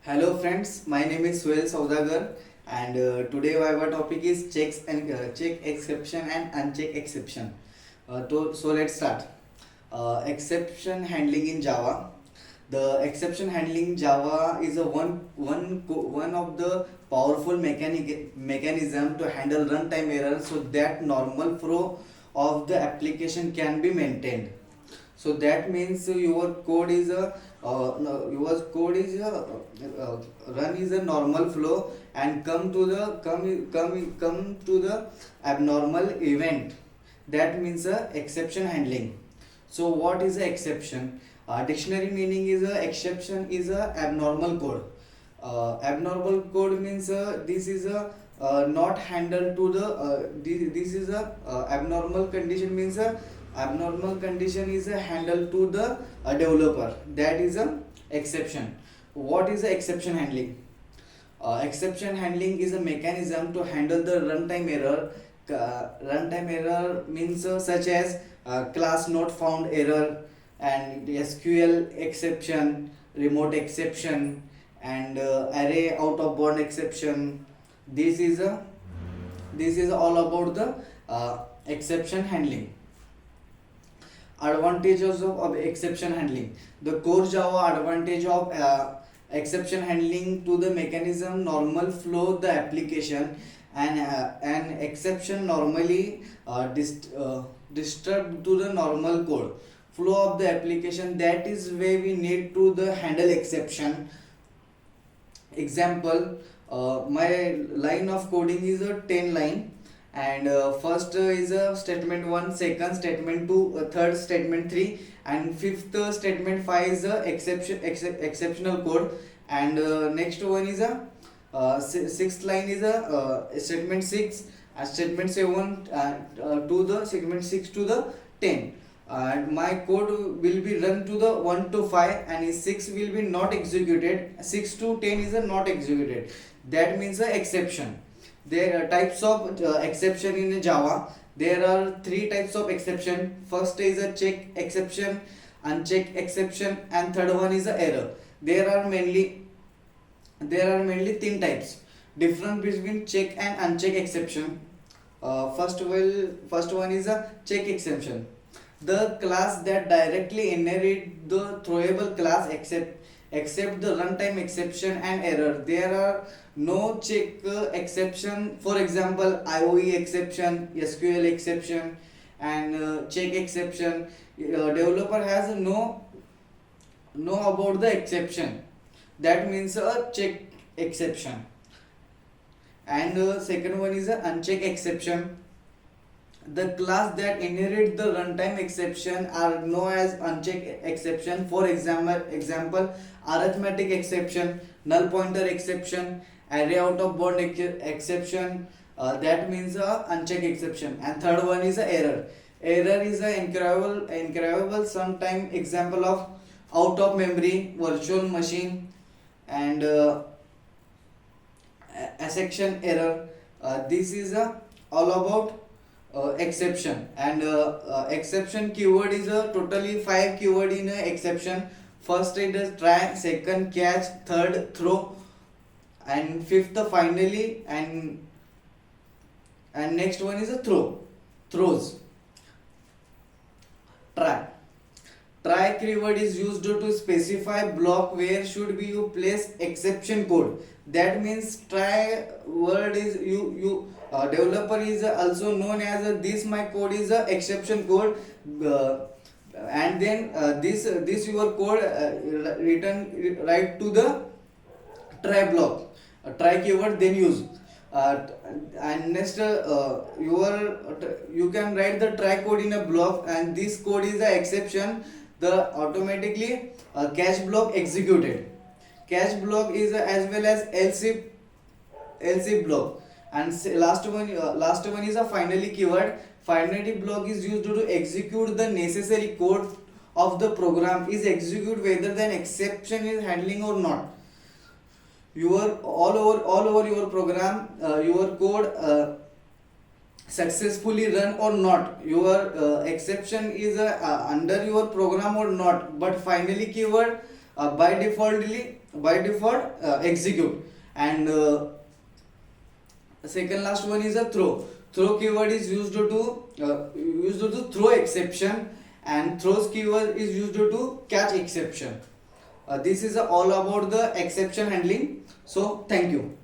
Hello friends, my name is Suel Saudagar and today our topic is checks and check exception and uncheck exception. So let's start. Exception handling in Java. The exception handling Java is a one of the powerful mechanism to handle runtime errors so that normal flow of the application can be maintained. So that means your code is a your code is a run is a normal flow and come to the abnormal event. That means a exception handling. So what is a exception? Dictionary meaning is a exception is a abnormal code. Abnormal code means this is a not handled to the this is a abnormal condition means a abnormal condition is a handle to the developer. That is a exception. What is the exception handling? Exception handling is a mechanism to handle the runtime error. Runtime error means such as class not found error and SQL exception, remote exception, and array out of bound exception. This is a this is all about the exception handling. Advantages of exception handling. The core Java advantage of exception handling to the mechanism normal flow the application and an exception normally disturb to the normal code flow of the application. That is where we need to the handle exception. Example, my line of coding is a 10 line and first is a statement 1, second statement 2, third statement 3, and fifth statement 5 is a exceptional code, and next one is a sixth line is a statement 6 and statement 7 to the segment 6 to the 10, and my code will be run to the 1 to 5 and 6 will be not executed, 6 to 10 is a not executed. That means a exception. There are types of exception in Java. There are three types of exception. First is a check exception, uncheck exception, and third one is a error. There are mainly three types. Difference between check and uncheck exception. First one is a check exception. The class that directly inherit the throwable class except the runtime exception and error. There are no check exception. For example, IOE exception, SQL exception, and check exception. Developer has no know about the exception. That means a check exception. And second one is a uncheck exception. The class that inherit the runtime exception are known as unchecked exception. For example, arithmetic exception, null pointer exception, array out of bound exception. That means a unchecked exception. And third one is a error. Error is a incurable sometime example of out of memory, virtual machine, and assertion error. This is all about exception, and exception keyword is a totally 5 keyword in a exception. First it is try, second catch, third throw, and fifth finally, and next one is a throws. Try keyword is used to specify block where should be you place exception code. That means try word is developer is also known as this my code is a exception code, and then this your code return right to the try block. Try keyword then use. uh, and next you can write the try code in a block, and this code is the exception the automatically cache block executed. Cache block is as well as else if block, and last one is a finally keyword. Finally block is used to execute the necessary code of the program is execute whether the exception is handling or not. Your all over your program, your code successfully run or not, your exception is under your program or not, but finally keyword by default execute. And second last one is a throw keyword is used to throw exception, and throws keyword is used to catch exception. This is all about the exception handling. So thank you.